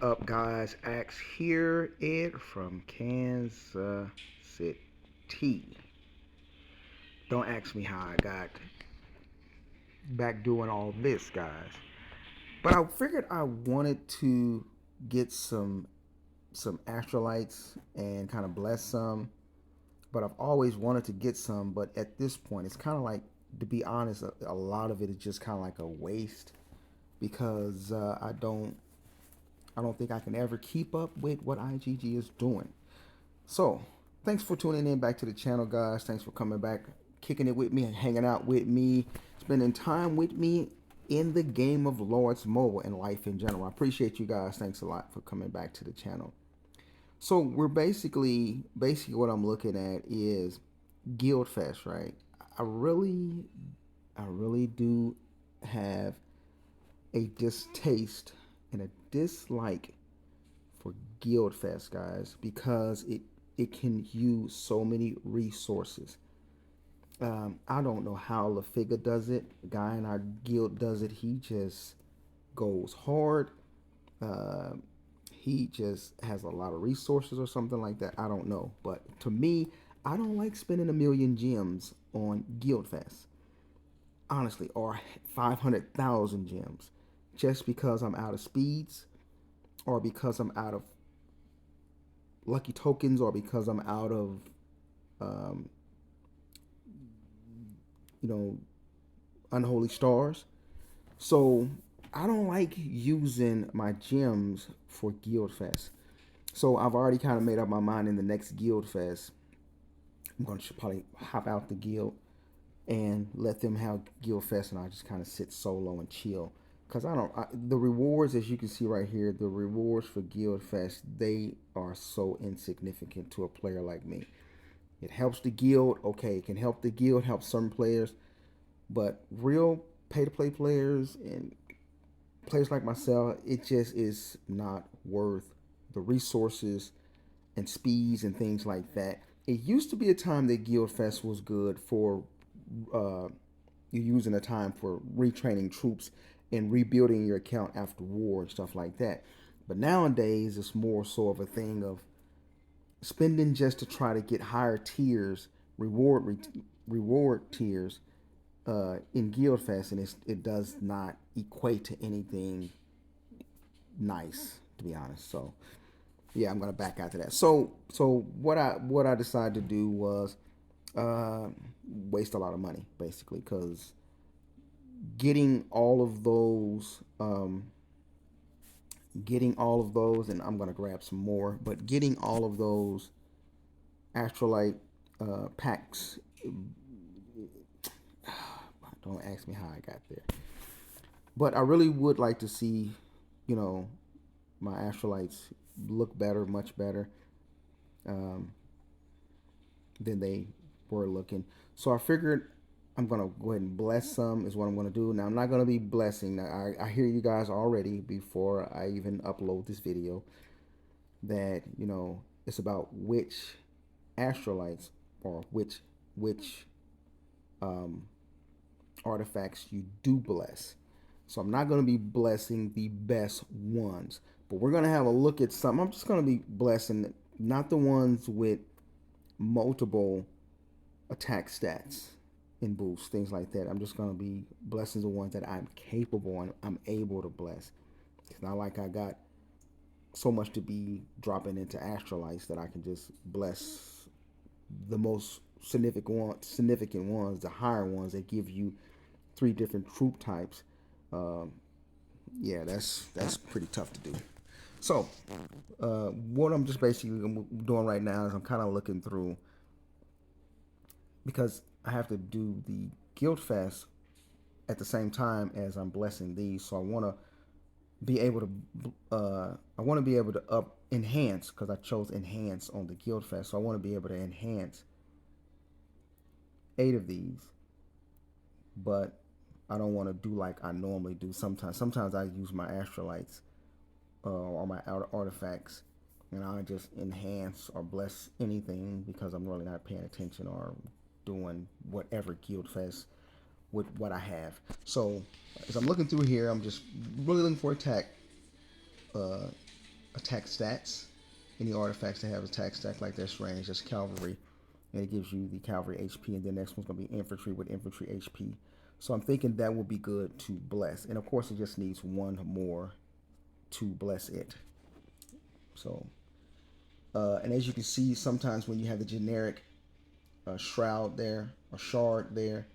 Up, guys? Axe here, Ed from Kansas City. Don't ask me how I got back doing all this, guys. But I figured I wanted to get some astrolites and kind of bless some. But I've always wanted to get some. But at this point, it's kind of like, to be honest, a lot of it is just kind of like a waste because I don't think I can ever keep up with what IGG is doing. So, thanks for tuning in back to the channel, guys. Thanks for coming back, kicking it with me, and hanging out with me, spending time with me in the game of Lords Mobile and life in general. I appreciate you guys. Thanks a lot for coming back to the channel. So we're basically what I'm looking at is Guild Fest, right? I really, I really do have a distaste and a dislike for Guild Fest, guys, because it can use so many resources. I don't know how LaFiga does it. The guy in our guild does it. He just goes hard. Uh, he just has a lot of resources or something like that. I don't know. But to me, I don't like spending a million gems on Guild Fest, honestly, or 500,000 gems just because I'm out of speeds or because I'm out of lucky tokens or because I'm out of um, you know, unholy stars. So I don't like using my gems for Guild Fest. So I've already kind of made up my mind in the next Guild Fest. I'm going to probably hop out the guild and let them have Guild Fest, and I just kind of sit solo and chill. Cause the rewards, as you can see right here, the rewards for Guild Fest, they are so insignificant to a player like me. It helps the guild, okay, it can help the guild, help some players, but real pay to play players and players like myself, it just is not worth the resources and speeds and things like that. It used to be a time that Guild Fest was good for uh, you using the time for retraining troops and rebuilding your account after war and stuff like that. But nowadays, it's more so of a thing of spending just to try to get higher tiers, reward tiers in Guild Fest, and it does not equate to anything nice, to be honest. So yeah, I'm gonna back out to that. So what I decided to do was uh, waste a lot of money basically because getting all of those and I'm gonna grab some more, but getting all of those astrolite packs. Don't ask me how I got there, but I really would like to see, you know, my astrolites look better, much better um, than they were looking. So I figured I'm gonna go ahead and bless some is what I'm gonna do. Now I'm not gonna be blessing. Now, I hear you guys already before I even upload this video that it's about which astrolites or which um, artifacts you do bless. So I'm not gonna be blessing the best ones, but we're gonna have a look at some. I'm just gonna be blessing not the ones with multiple attack stats and boosts, things like that. I'm just gonna be blessing the ones that I'm capable and I'm able to bless. It's not like I got so much to be dropping into astrolites that I can just bless the most significant ones, the higher ones that give you three different troop types. Um, yeah, that's pretty tough to do. So, what I'm just basically doing right now is I'm kind of looking through because I have to do the guild fast at the same time as I'm blessing these. So I want to be able to up enhance because I chose enhance on the guild fast. So I want to be able to enhance 8 of these, but I don't want to do like I normally do. Sometimes I use my astrolites or my artifacts, and I just enhance or bless anything because I'm really not paying attention or doing whatever guild fest with what I have. So as I'm looking through here, I'm just really looking for attack attack stats. Any artifacts that have attack stats like that's range, that's cavalry, and it gives you the cavalry HP, and the next one's gonna be infantry with infantry HP. So I'm thinking that would be good to bless, and of course it just needs one more to bless it. So, and as you can see, sometimes when you have the generic shroud there or shard there,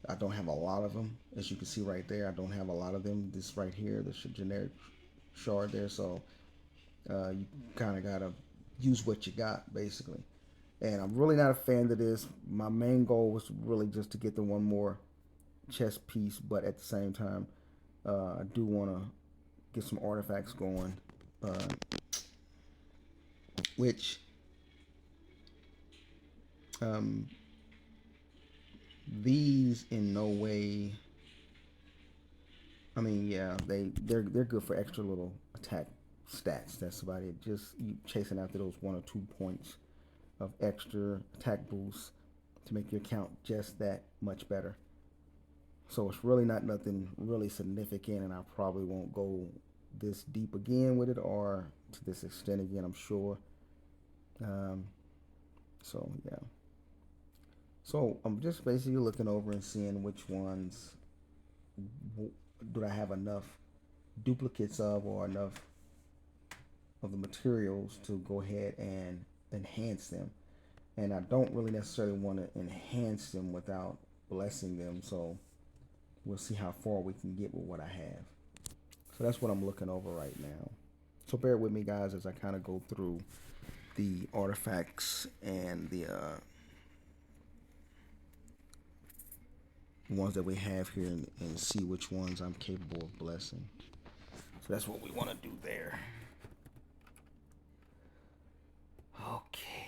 I don't have a lot of them. As you can see right there, I don't have a lot of them. This right here, the generic shard there. So you kind of gotta use what you got basically. And I'm really not a fan of this. My main goal was really just to get the one more chest piece, but at the same time, I do want to get some artifacts going, which these in no way. I mean, yeah, they're good for extra little attack stats. That's about it. Just you chasing after those 1 or 2 points of extra attack boosts to make your count just that much better. So it's really not nothing really significant, and I probably won't go this deep again with it or to this extent again, I'm sure. So yeah. So I'm just basically looking over and seeing which ones do I have enough duplicates of or enough of the materials to go ahead and enhance them. And I don't really necessarily want to enhance them without blessing them. So we'll see how far we can get with what I have. So that's what I'm looking over right now. So bear with me, guys, as I kind of go through the artifacts and the ones that we have here and see which ones I'm capable of blessing. So that's what we want to do there. Okay.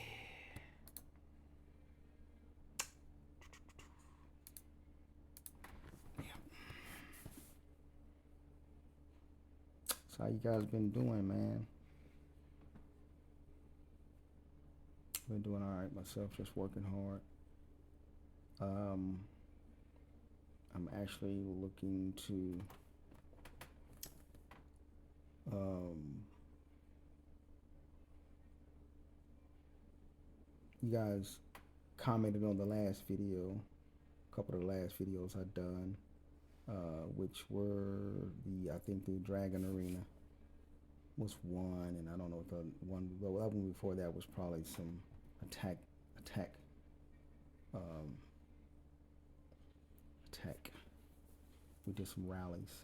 So how you guys been doing, man? Been doing all right myself, just working hard. I'm actually looking to you guys commented on the last video, a couple of the last videos I've done, which were I think the Dragon Arena was one, and I don't know if the one before that was probably some attack. We did some rallies.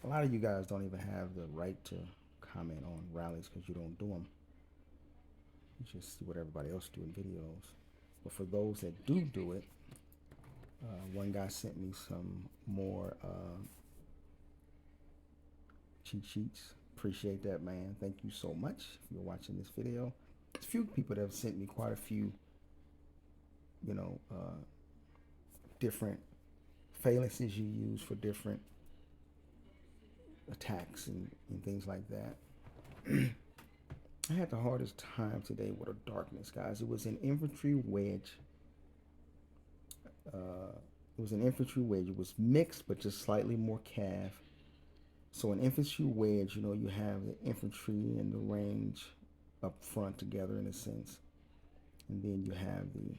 A lot of you guys don't even have the right to comment on rallies because you don't do them. You just see what everybody else do in videos. But for those that do it, one guy sent me some more cheat sheets. Appreciate that, man. Thank you so much if you're watching this video. There's a few people that have sent me quite a few, different phalanxes you use for different attacks and things like that. I had the hardest time today with a Darknest, guys. It was an infantry wedge. It was mixed, but just slightly more cav. So an infantry wedge, you have the infantry and the range up front together in a sense. And then you have the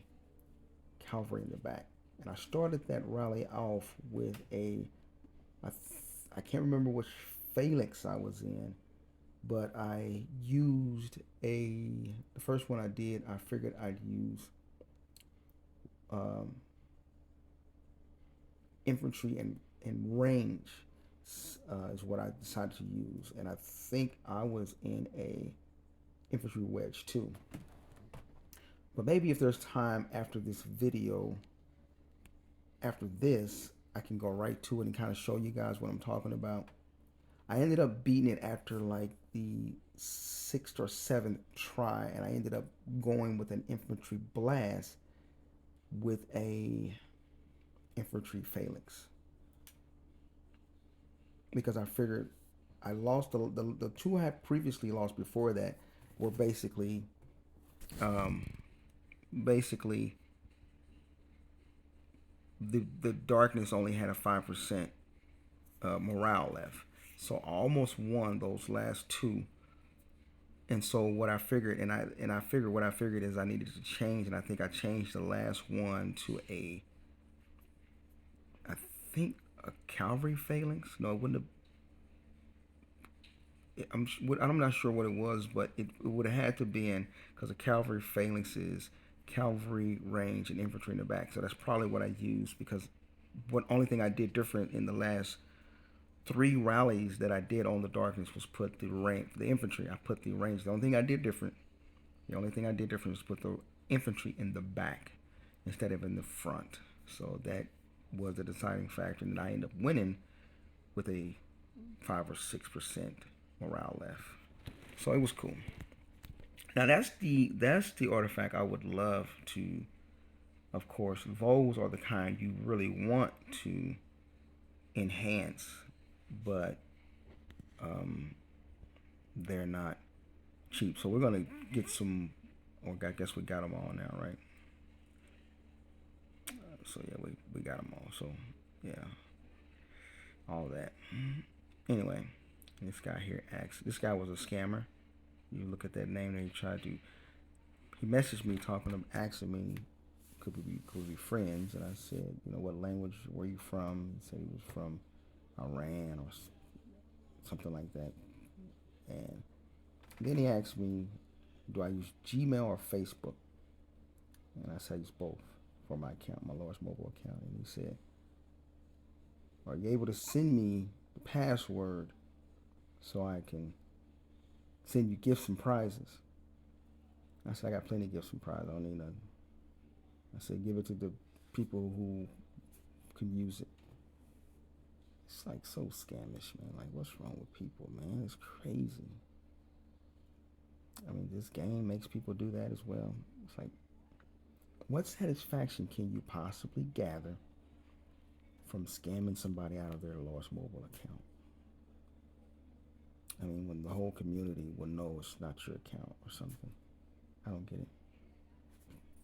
cavalry in the back. And I started that rally off with I can't remember which phalanx I was in, but I used the first one I did, I figured I'd use infantry and range is what I decided to use. And I think I was in a infantry wedge too. But maybe if there's time after this video, after this, I can go right to it and kind of show you guys what I'm talking about. I ended up beating it after like the 6th or 7th try, and I ended up going with an infantry blast with a infantry phalanx. Because I figured I lost the two I had previously lost before that were basically the Darkness only had a 5% morale left. So I almost won those last two. And so what I figured, what I figured is I needed to change, and I think I changed the last one to I think a cavalry phalanx. No, it wouldn't have. I'm not sure what it was, but it would have had to be in, because a cavalry phalanx is cavalry, range, and infantry in the back. So that's probably what I used, because what only thing I did different in the last three rallies that I did on the Darkness was put the rank, the infantry. I put the range. The only thing I did different was put the infantry in the back instead of in the front. So that was a deciding factor, and I ended up winning with a 5 or 6% morale left. So it was cool. Now that's the artifact I would love to. Of course, those are the kind you really want to enhance, but they're not cheap. So we're gonna get some, or I guess we got them all now, right? So yeah, we got them all. So yeah, all that. Anyway, this guy here asked. This guy was a scammer. You look at that name, and he messaged me asking me, could we be friends? And I said, what language were you from? He said he was from Iran or something like that. And then he asked me, do I use Gmail or Facebook? And I said, I use both for my account, my Lawrence mobile account. And he said, are you able to send me the password so I can send you gifts and prizes? I said, I got plenty of gifts and prizes. I don't need nothing. I said, give it to the people who can use it. It's like so scamish, man. Like, what's wrong with people, man? It's crazy. I mean, this game makes people do that as well. It's like, what satisfaction can you possibly gather from scamming somebody out of their Lost mobile account? I mean, when the whole community will know it's not your account or something. I don't get it.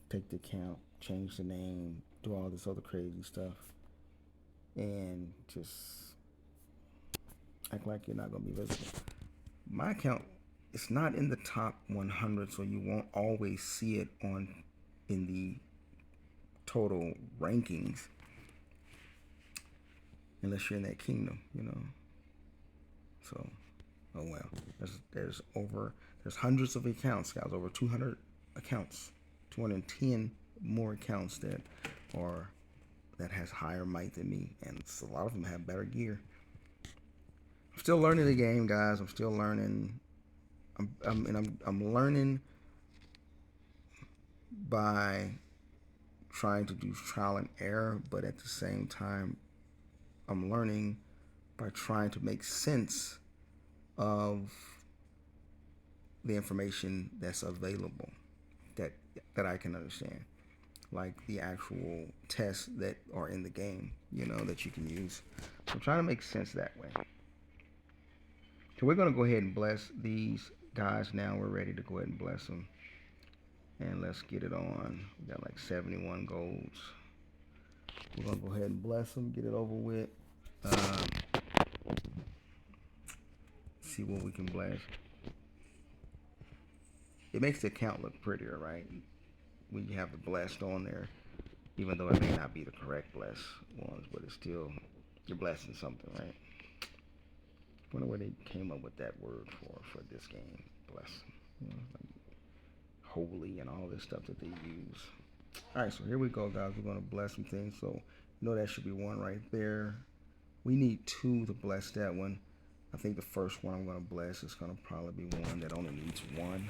Take the account, change the name, do all this other crazy stuff, and just act like you're not going to be visible. My account, it's not in the top 100, so you won't always see it in the total rankings unless you're in that kingdom, So, oh well. There's hundreds of accounts, guys. Over 200 accounts, 210 more accounts that has higher might than me, and a lot of them have better gear. I'm still learning the game, guys. I'm still learning. I'm learning by trying to do trial and error, but at the same time, I'm learning by trying to make sense of the information that's available that I can understand, like the actual tests that are in the game, that you can use. So I'm trying to make sense that way. So we're going to go ahead and bless these guys now. We're ready to go ahead and bless them. And let's get it on. We got like 71 golds. We're going to go ahead and bless them, get it over with. See what we can bless. It makes the account look prettier, right? When you have the blessed on there, even though it may not be the correct blessed ones, but it's still, you're blessing something, right? I wonder where they came up with that word for this game, bless. Like holy and all this stuff that they use. All right, so here we go, guys. We're going to bless some things. So, that should be one right there. We need two to bless that one. I think the first one I'm going to bless is going to probably be one that only needs one.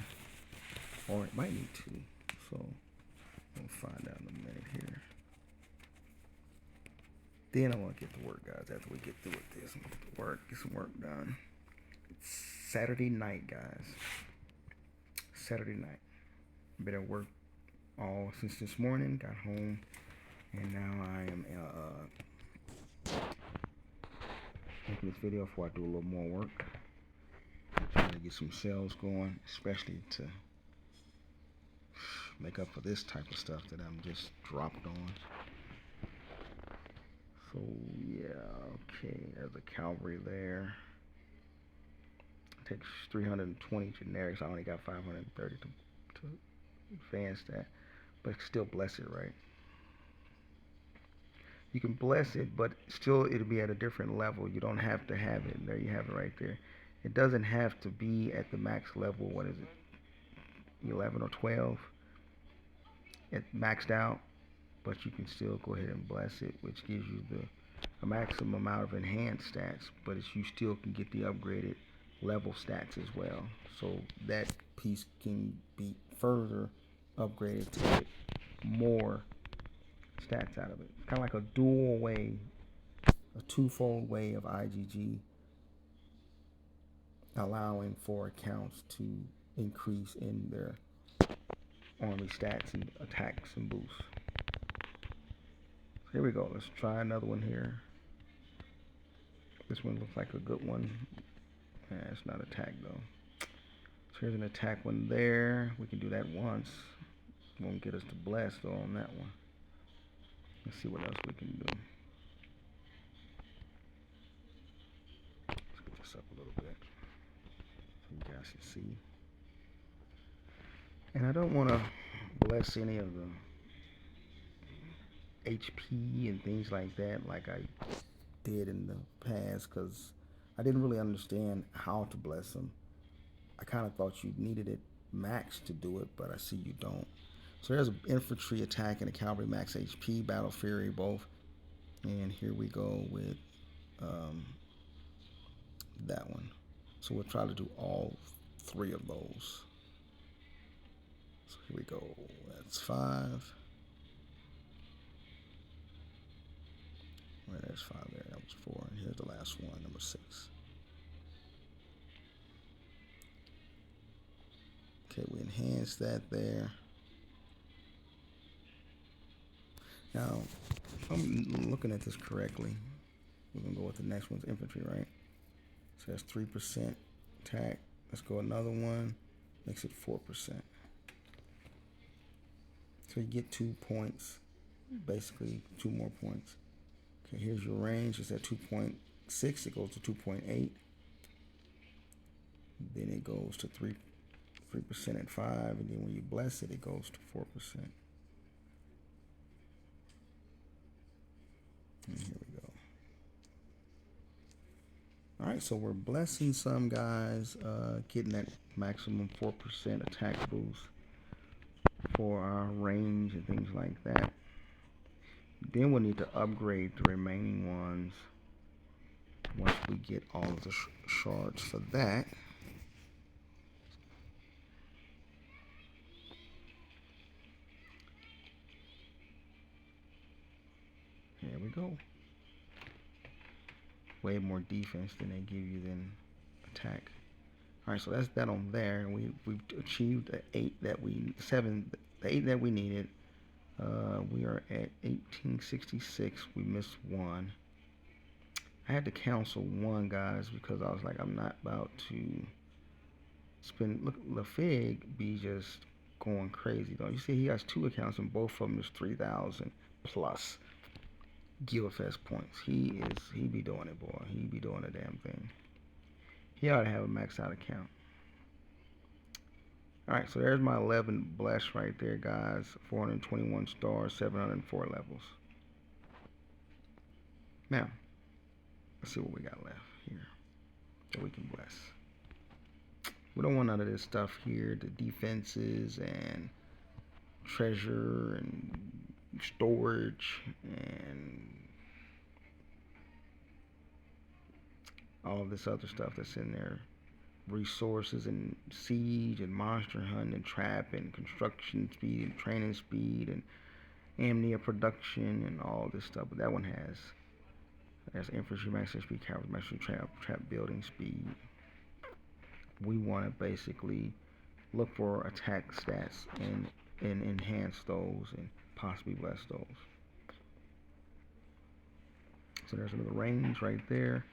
Or it might need two. So, we'll find out in a minute here. Then I want to get to work, guys. After we get through with this, get some work done. It's Saturday night, guys. Saturday night. Been at work all since this morning. Got home, and now I am making this video before I do a little more work. Trying to get some sales going, especially to make up for this type of stuff that I'm just dropped on. So yeah, okay, there's a cavalry there. takes 320 generics. I only got 530 to advance that, but still bless it, right? You can bless it, but still it'll be at a different level. You don't have to have it. There you have it right there. It doesn't have to be at the max level. What is it? 11 or 12. It maxed out, but you can still go ahead and bless it, which gives you a maximum amount of enhanced stats, but you still can get the upgraded level stats as well. So that piece can be further upgraded to get more stats out of it. Kind of like a dual way, a twofold way of IGG, allowing for accounts to increase in their army stats and attacks and boosts. Here we go. Let's try another one here. This one looks like a good one. Yeah, it's not attack though. So here's an attack one there. We can do that once. Won't get us to blast though on that one. Let's see what else we can do. Let's get this up a little bit so you guys can see. And I don't want to bless any of the HP and things like that like I did in the past, because I didn't really understand how to bless them. I kind of thought you needed it max to do it, but I see you don't. So there's an infantry attack and a cavalry max HP, battle fury both. And here we go with that one. So we'll try to do all three of those. So here we go. That's 5. Right, there's 5 there. That was 4. And here's the last one, number 6. Okay, we enhanced that there. Now, if I'm looking at this correctly, we're going to go with the next one's infantry, right? So that's 3% attack. Let's go another one. Makes it 4%. So you get 2 points, basically 2 more points. Okay, here's your range. It's at 2.6. It goes to 2.8. Then it goes to 3% at 5. And then when you bless it, it goes to 4%. And here we go. All right, so we're blessing some guys, getting that maximum 4% attack boost for our range and things like that. Then we'll need to upgrade the remaining ones once we get all of the shards for that. There we go. Way more defense than they give you than attack. All right, so that's that on there. And we've achieved the 8 that we needed. We are at 1866. We missed 1. I had to cancel 1, guys, because I was like, I'm not about to spend. Look, LaFig be just going crazy though. You see, he has 2 accounts and both of them is 3,000 plus Guildfest points. He be doing it, boy. He be doing the damn thing. He ought to have a maxed out account. Alright, so there's my 11 bless right there, guys. 421 stars, 704 levels. Now, let's see what we got left here that we can bless. We don't want none of this stuff here, the defenses and treasure and storage and all of this other stuff that's in there. Resources and siege and monster hunt and trap and construction speed and training speed and amnia production and all this stuff. But that one has infantry max HP, cavalry max trap building speed. We want to basically look for attack stats and enhance those and possibly bless those. So there's another range right there.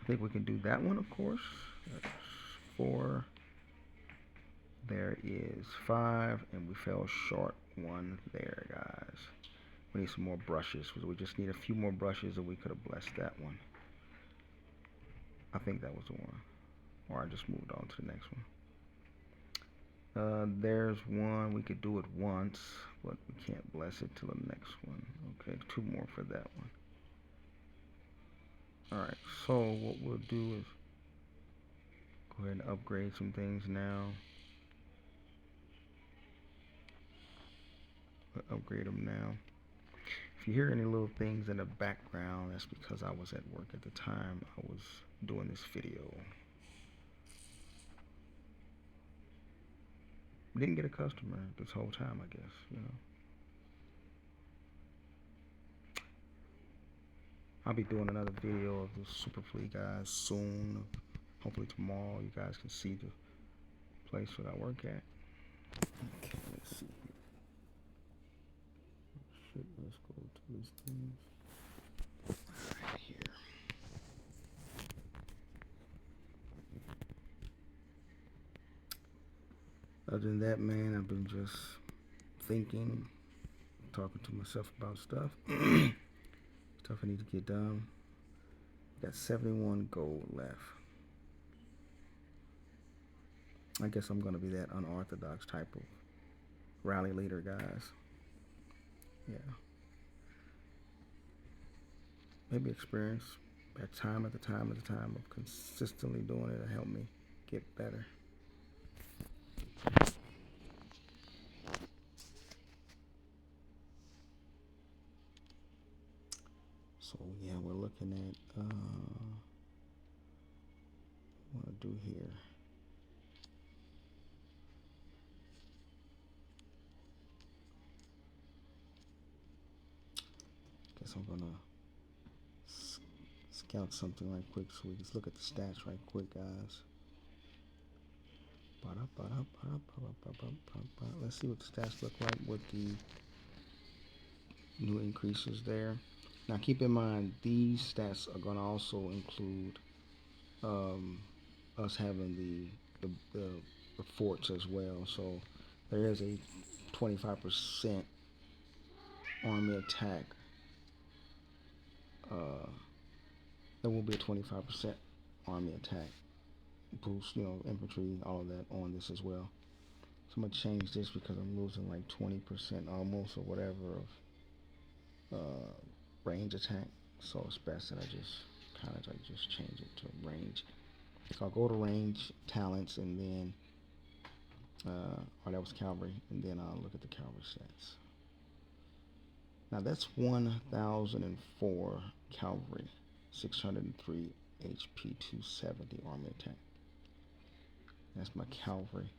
I think we can do that one, of course. That's 4. There is 5, and we fell short 1 there, guys. We need some more brushes. We just need a few more brushes, and we could have blessed that one. I think that was the one. or I just moved on to the next one. There's one. We could do it once, but we can't bless it till the next one. Okay, 2 more for that one. Alright, so what we'll do is go ahead and upgrade some things now. We'll upgrade them now. If you hear any little things in the background, that's because I was at work at the time I was doing this video. Didn't get a customer this whole time, I guess, you know. I'll be doing another video of the Super Fleet guys soon. Hopefully tomorrow you guys can see the place that I work at. Okay, let's see here. Shit, let's go to these things. Right here. Other than that, man, I've been just thinking, talking to myself about stuff. Stuff I need to get done. Got 71 gold left. I guess I'm gonna be that unorthodox type of rally leader, guys. Yeah. Maybe experience that time at the time of consistently doing it to help me get better. So yeah, we're looking at what I want to do here. Guess I'm gonna scout something right quick so we can look at the stats right quick, guys. Let's see what the stats look like with the new increases there. Now keep in mind, these stats are going to also include us having the forts as well. So there is a 25% army attack. There will be a 25% army attack boost, you know, infantry, all of that on this as well. So I'm going to change this because I'm losing like 20% almost or whatever of range attack. So it's best that I just kind of like just change it to range. So I'll go to range, talents, and then, that was cavalry, and then I'll look at the cavalry stats. Now that's 1,004 cavalry, 603 HP, 270 army attack. That's my cavalry.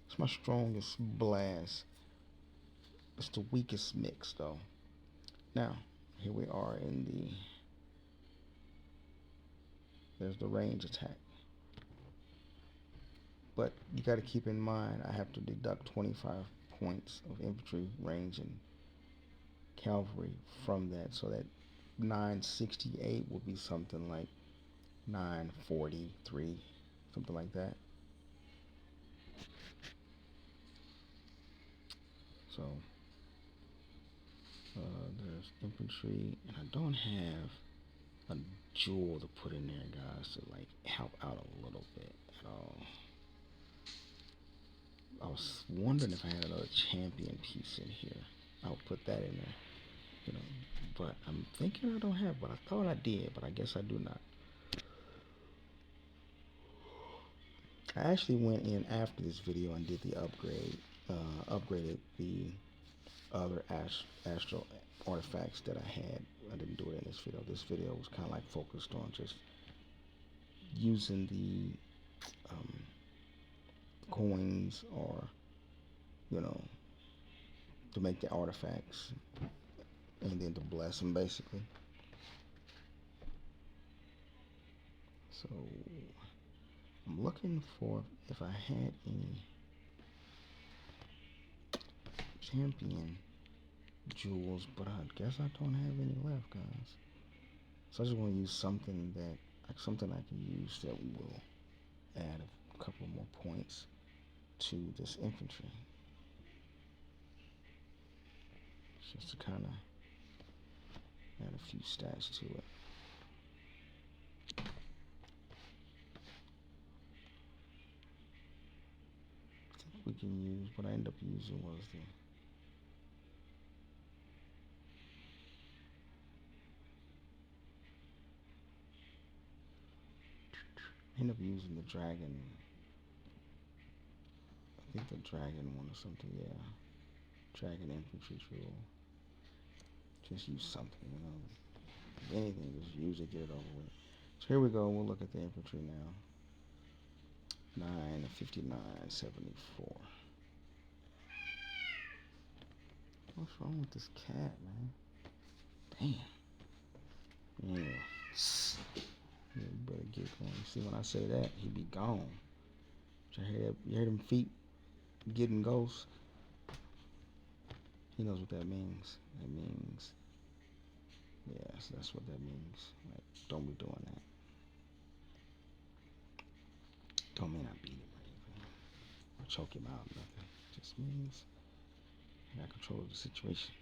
It's my strongest blast. It's the weakest mix though. Now, here we are in there's the range attack. But you got to keep in mind, I have to deduct 25 points of infantry, range, and cavalry from that. So that 968 will be something like 943, something like that. So there's infantry, and I don't have a jewel to put in there, guys, to like help out a little bit at all. I was wondering if I had another champion piece in here. I'll put that in there, you know. But I'm thinking I don't have, but I thought I did, but I guess I do not. I actually went in after this video and did the upgrade, upgraded the other astral artifacts that I had. I didn't do it in this video. This video was kind of like focused on just using the coins, or you know, to make the artifacts and then to bless them basically. So I'm looking for if I had any champion jewels, but I guess I don't have any left, guys. So I just want to use something something I can use that will add a couple more points to this infantry, just to kind of add a few stats to it. we can use. What I ended up using was the dragon. I think the dragon one or something. Yeah, dragon infantry tool. Just use something, you know. If anything, just use it, get it over with. So here we go. We'll look at the infantry now. 959.74. What's wrong with this cat, man? Damn. Yeah. You better get going. See, when I say that, he be gone. You hear them feet getting ghosts? He knows what that means. That means, yes, that's what that means. Like, don't be doing that. Don't mean I beat him or anything, or choke him out or nothing. It just means I got control of the situation.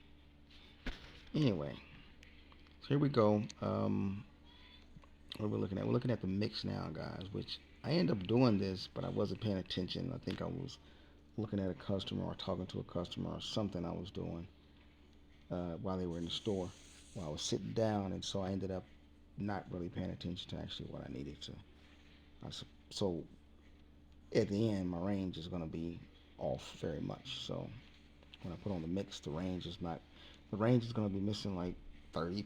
Anyway, so here we go. What are we looking at? We're looking at the mix now, guys, which I ended up doing this, but I wasn't paying attention. I think I was looking at a customer or talking to a customer or something I was doing while they were in the store, while I was sitting down, and so I ended up not really paying attention to actually what I needed to. So at the end, my range is going to be off very much. So when I put on the mix, the range is going to be missing like 30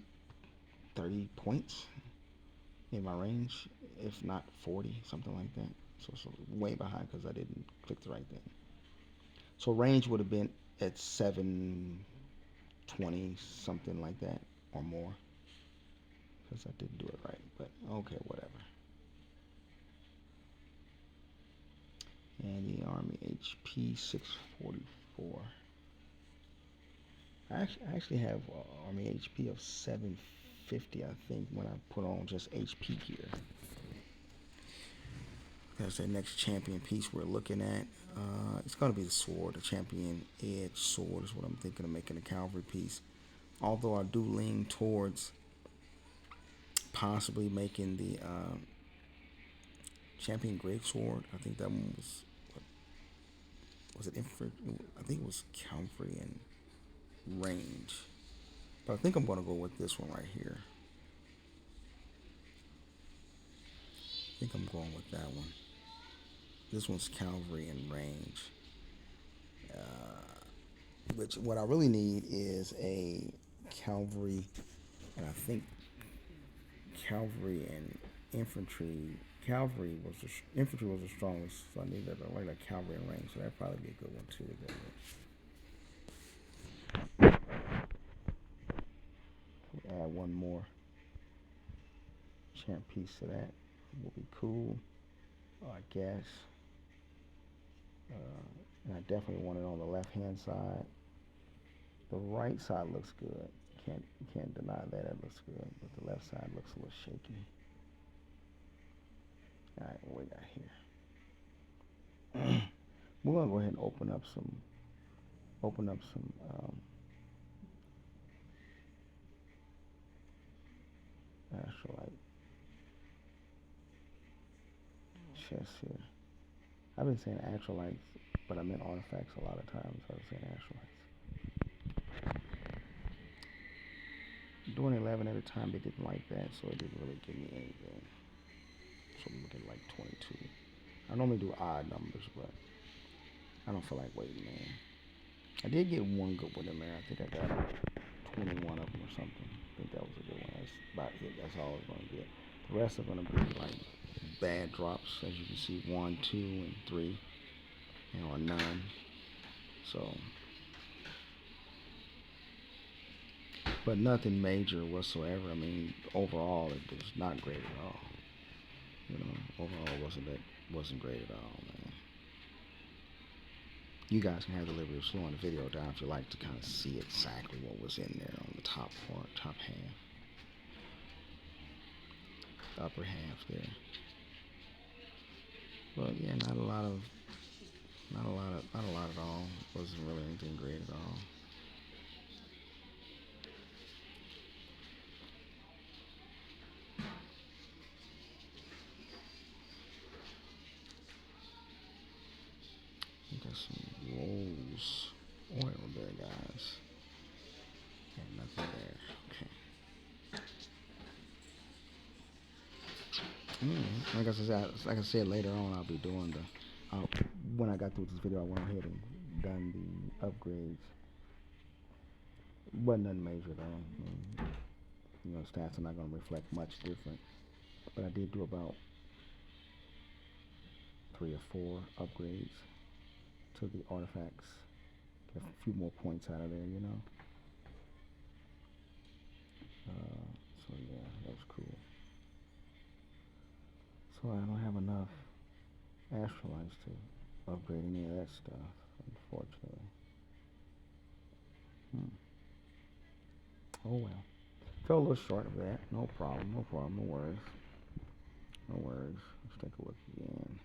points in my range, if not 40, something like that. So it's way behind because I didn't click the right thing. So range would have been at 720, something like that, or more, because I didn't do it right. But okay, whatever. And the Army HP 644. I actually have Army HP of 750, I think, when I put on just HP gear. That's the next champion piece we're looking at. It's going to be the sword, the champion edge sword is what I'm thinking of making a cavalry piece. Although I do lean towards possibly making the champion great sword. I think that one was it infantry? I think it was cavalry and range. But I think I'm going to go with this one right here. I think I'm going with that one. This one's cavalry and range. Which what I really need is a cavalry, and I think cavalry and infantry. Infantry was the strongest, so I need a regular cavalry and range. So that'd probably be a good one too to go with. Add one more champ piece to that will be cool, I guess. And I definitely want it on the left-hand side. The right side looks good. You can't deny that it looks good, but the left side looks a little shaky. All right, what we got here? We're gonna go ahead and open up some astrolite chests here. I've been saying astrolites, but I meant artifacts a lot of times. So I was saying astrolites. Doing 11 at a time, they didn't like that, so it didn't really give me anything. So I'm looking like 22. I normally do odd numbers, but I don't feel like waiting, man. I did get one good one in there. I think I got 21 of them or something. I think that was a good one. That's about it. That's all it's going to get. The rest are going to be like bad drops, as you can see, 1, 2, and 3, or none. So, but nothing major whatsoever. I mean, overall, it was not great at all. You know, overall, wasn't great at all, man. You guys can have the liberty of slowing the video down if you like to kind of see exactly what was in there on the top part, top half, the upper half there. But yeah, not a lot at all. Wasn't really anything great at all. Okay, some rose oil there, guys. And nothing there. Okay. Like I said, later on I'll be doing the. When I got through this video, I went ahead and done the upgrades. Wasn't nothing major though. You know, stats are not going to reflect much different. But I did do about 3 or 4 upgrades to the artifacts. Get a few more points out of there, you know. So yeah, that was cool. So I don't have enough astrolites to upgrade any of that stuff, unfortunately. Oh well. Fell a little short of that. No problem, no worries. No worries. Let's take a look again.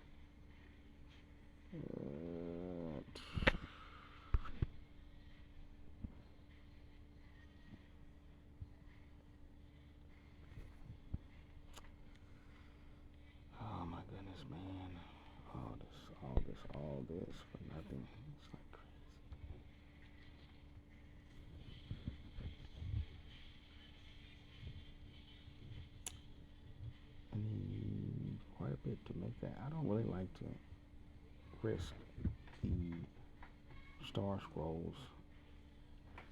Oh my goodness, man. All this for nothing. It's like crazy. I need quite a bit to make that. I don't really like to risk the star scrolls.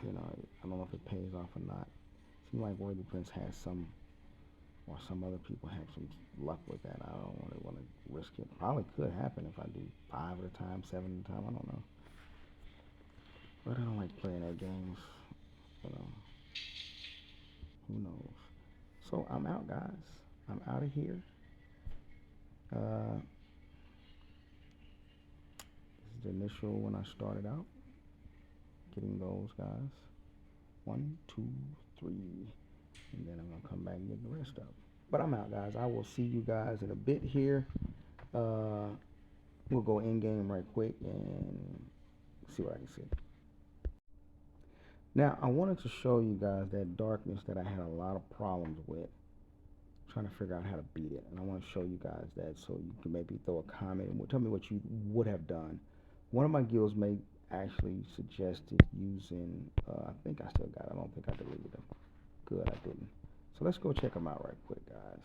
You know, I don't know if it pays off or not. Seems like Worthy Prince has some, or some other people have some luck with that. I don't really want to risk it. Probably could happen if I do 5 at a time, 7 at a time. I don't know. But I don't like playing that games. You know, who knows? So I'm out, guys. I'm out of here. This is the initial when I started out. Getting those guys. 1, 2, 3. And then I'm going to come back and get the rest of them. But I'm out, guys. I will see you guys in a bit here. We'll go in-game right quick and see what I can see. Now, I wanted to show you guys that darkness that I had a lot of problems with. Trying to figure out how to beat it. And I want to show you guys that so you can maybe throw a comment and tell me what you would have done. One of my guilds may actually suggested using, I think I still got it. I don't think I deleted them. Good, I didn't. So let's go check them out right quick, guys.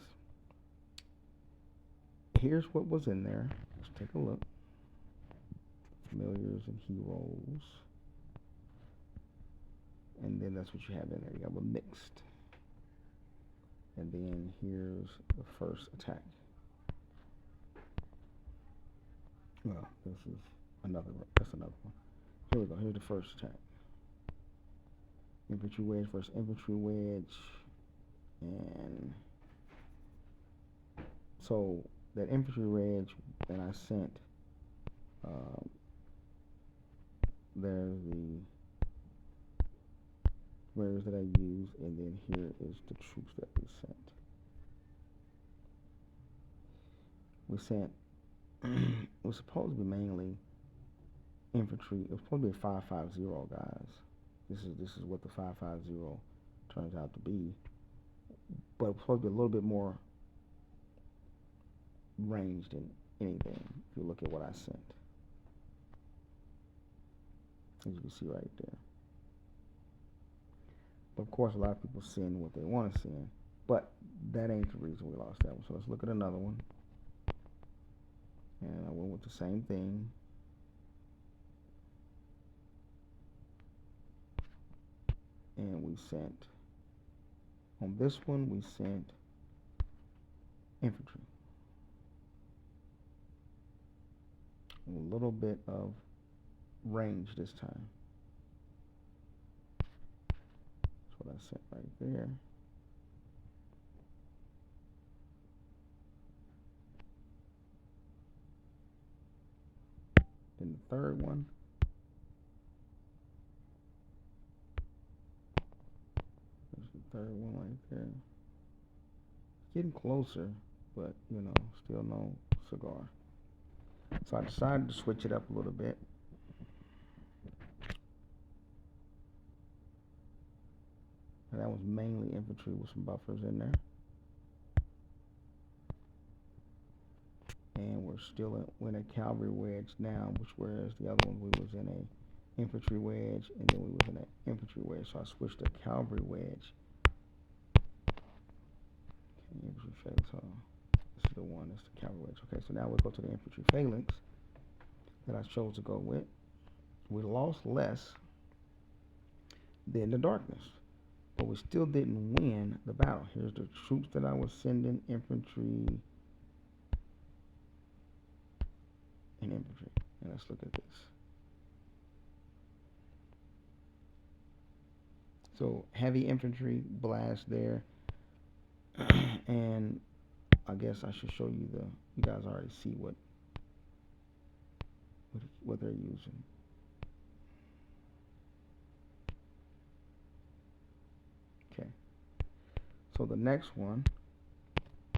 Here's what was in there. Let's take a look. Familiars and heroes. And then that's what you have in there. You have a mixed. And then here's the first attack. Well, this is another one. That's another one. Here we go. Here's the first attack. Infantry wedge versus infantry wedge. And so that infantry wedge that I sent, there's the squares that I used, and then here is the troops that we sent. We sent, it was supposed to be mainly infantry. It was supposed to be a 5-5-0, guys. This is what the 5-5-0 turns out to be. But it's supposed to be a little bit more ranged than anything, if you look at what I sent. As you can see right there. But of course, a lot of people send what they want to send. But that ain't the reason we lost that one. So let's look at another one. And I went with the same thing. And we sent, on this one, we sent infantry. A little bit of range this time. That's what I sent right there. Then the third one. There's the third one right there. Getting closer, but you know, still no cigar. So I decided to switch it up a little bit. And that was mainly infantry with some buffers in there. and we're still in a cavalry wedge now, which whereas the other one we was in a infantry wedge, and then we was in an infantry wedge. So I switched to cavalry wedge. Okay, infantry phalanx. This is the one. That's the cavalry wedge. Okay, so now we'll go to the infantry phalanx that I chose to go with. We lost less than the Darkness, but we still didn't win the battle. Here's the troops that I was sending: infantry and infantry. And let's look at this. So heavy infantry blast there, and I guess I should show you the. You guys already see what they're using. Okay. So the next one,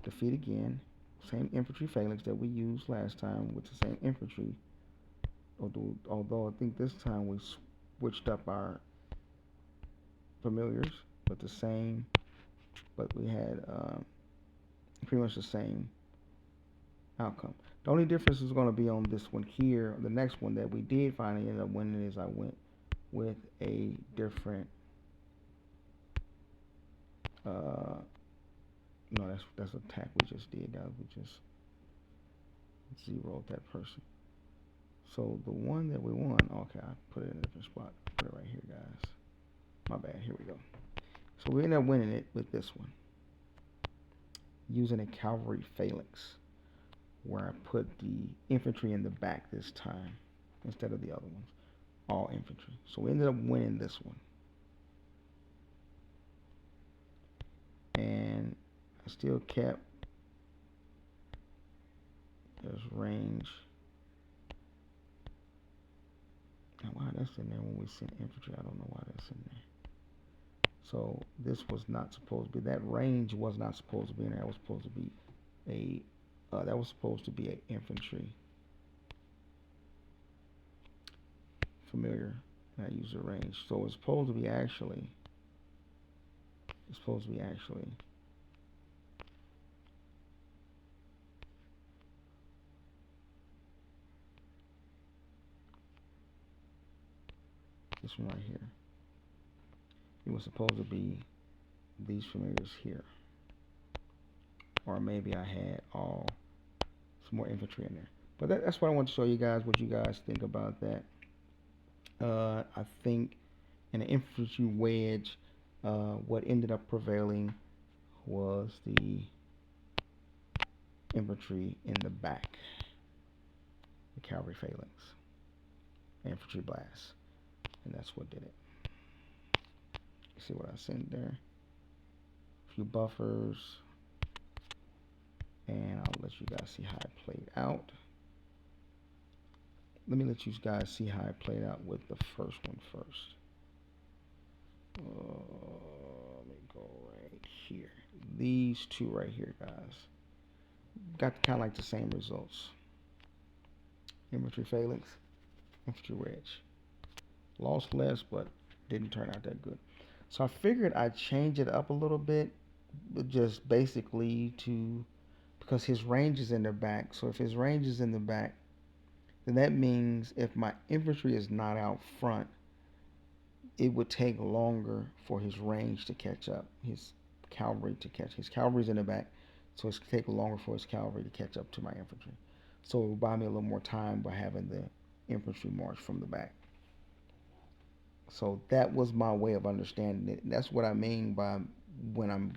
defeat again, same infantry phalanx that we used last time with the same infantry. Although I think this time we switched up our familiars, but the same. But we had pretty much the same outcome. The only difference is going to be on this one here. The next one that we did finally end up winning is I went with a different. No, that's attack we just did. We just zeroed that person. So the one that we won. Okay, I put it in a different spot. Put it right here, guys. My bad. Here we go. So we ended up winning it with this one, using a cavalry phalanx, where I put the infantry in the back this time instead of the other ones, all infantry. So we ended up winning this one. And I still kept this range. Now, why that's in there when we sent infantry? I don't know why that's in there. So this was not supposed to be, that range was not supposed to be in there. That was supposed to be an infantry familiar. And I use the range. So it's supposed to be actually this one right here. It was supposed to be these familiars here. Or maybe I had some more infantry in there. But that's what I want to show you guys, what you guys think about that. I think in the infantry wedge, what ended up prevailing was the infantry in the back, the cavalry phalanx, infantry blast, and that's what did it. See what I sent there? A few buffers, and I'll let you guys see how it played out. Let me let you guys see how it played out with the first one first. Let me go right here. These two right here, guys, got kind of like the same results. Infantry phalanx, infantry wedge. Lost less, but didn't turn out that good. So I figured I'd change it up a little bit, just basically because his range is in the back. So if his range is in the back, then that means if my infantry is not out front, it would take longer for his range to catch up, his cavalry to catch. His cavalry's in the back, so it's take longer for his cavalry to catch up to my infantry. So it would buy me a little more time by having the infantry march from the back. So that was my way of understanding it. That's what I mean by when I'm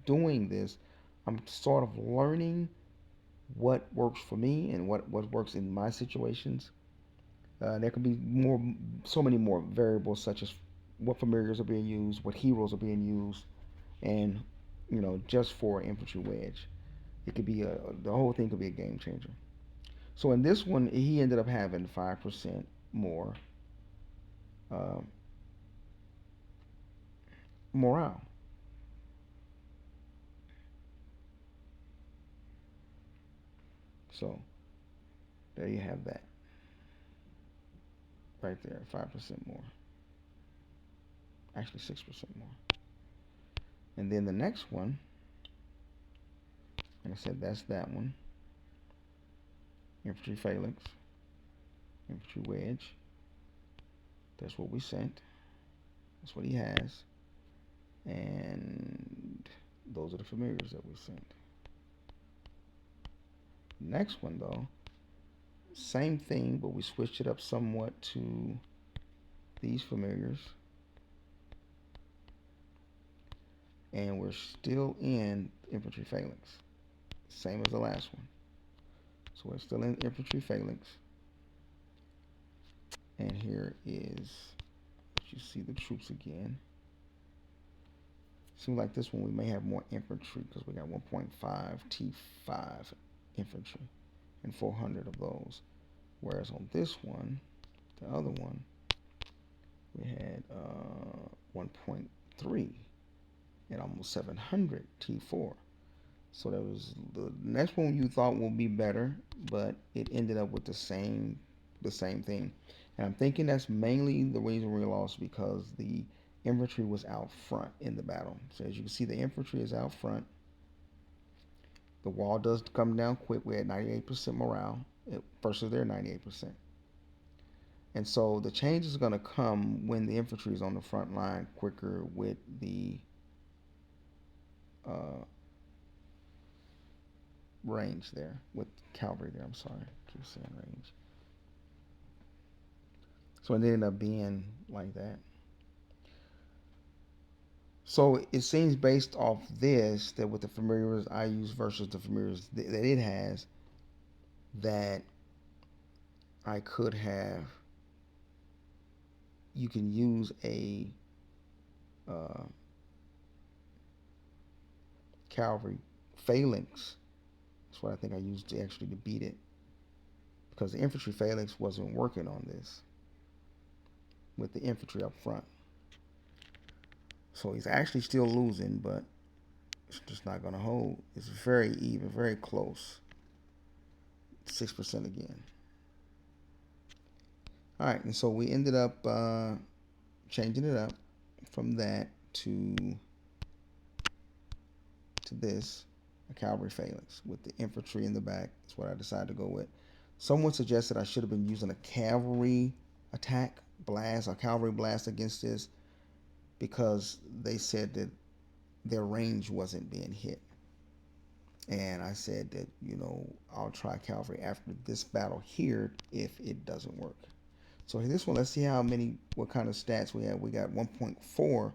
doing this, I'm sort of learning what works for me and what works in my situations. There could be so many more variables, such as what familiars are being used, what heroes are being used, and just for infantry wedge, it could be the whole thing could be a game changer. So in this one, he ended up having 5% more morale. So there you have that. Right there, 5% more. Actually, 6% more. And then the next one, like I said, that's that one. infantry phalanx, infantry wedge. That's what we sent. That's what he has. And those are the familiars that we sent. Next one though, same thing, but we switched it up somewhat to these familiars. And we're still in infantry phalanx. Same as the last one. So we're still in infantry phalanx. And here is, you see the troops again. Seems like this one we may have more infantry because we got 1.5 T5 infantry and 400 of those. Whereas on this one, the other one, we had 1.3 and almost 700 T4. So that was the next one you thought would be better, but it ended up with the same thing. And I'm thinking that's mainly the reason we lost because the infantry was out front in the battle. So as you can see, the infantry is out front. The wall does come down quick. We had 98% morale versus their 98%. And so the change is going to come when the infantry is on the front line quicker with the range there, with cavalry there. I'm sorry, I keep saying range. So it ended up being like that. So it seems based off this that with the familiars I use versus the familiars that it has, that I could have, you can use a cavalry phalanx. That's what I think I used to actually to beat it, because the infantry phalanx wasn't working on this with the infantry up front. So he's actually still losing, but it's just not going to hold. It's very even, very close. 6% again. All right, and so we ended up changing it up from that to this, a cavalry phalanx with the infantry in the back. That's what I decided to go with. Someone suggested I should have been using a cavalry attack blast, a cavalry blast against this, because they said that their range wasn't being hit. And I said that, I'll try cavalry after this battle here if it doesn't work. So this one, let's see what kind of stats we have. We got 1.4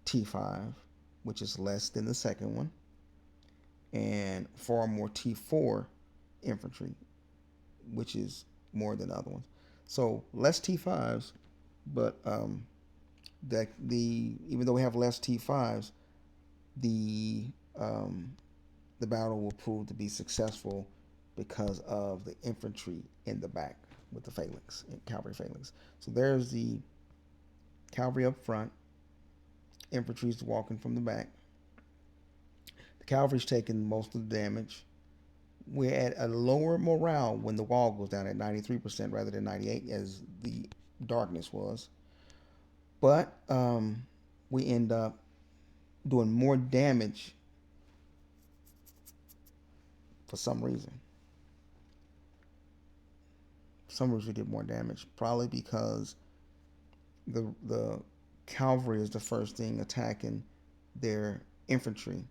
T5, which is less than the second one, and far more T4 infantry, which is more than the other ones. So less T5s, but even though we have less T5s, the battle will prove to be successful because of the infantry in the back with the phalanx, cavalry phalanx. So there's the cavalry up front, infantry's walking from the back. The cavalry's taking most of the damage. We're at a lower morale when the wall goes down at 93% rather than 98% as the Darknest was. But we end up doing more damage for some reason. For some reason we did more damage, probably because the cavalry is the first thing attacking their infantry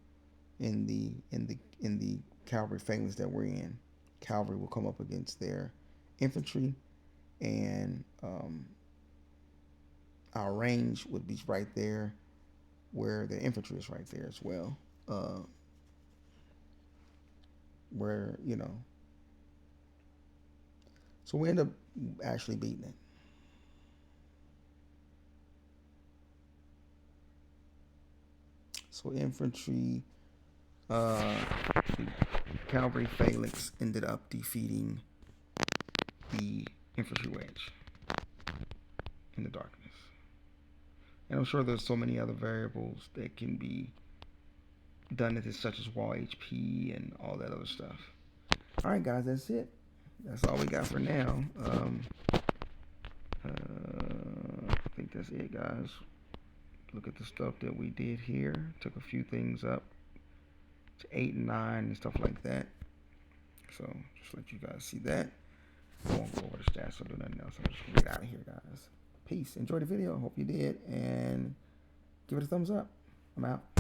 in the cavalry phalanx that we're in. Cavalry will come up against their infantry, and our range would be right there where the infantry is right there as well. Where, so we end up actually beating it. So infantry, cavalry phalanx ended up defeating the infantry wedge in the Darkness. And I'm sure there's so many other variables that can be done to this, such as wall HP and all that other stuff. All right, guys, that's it. That's all we got for now. I think that's it, guys. Look at the stuff that we did here. Took a few things up to 8 and 9 and stuff like that. So just let you guys see that. I won't go over the stats or do nothing else. I'll just get out of here, guys. Peace. Enjoy the video. Hope you did. And give it a thumbs up. I'm out.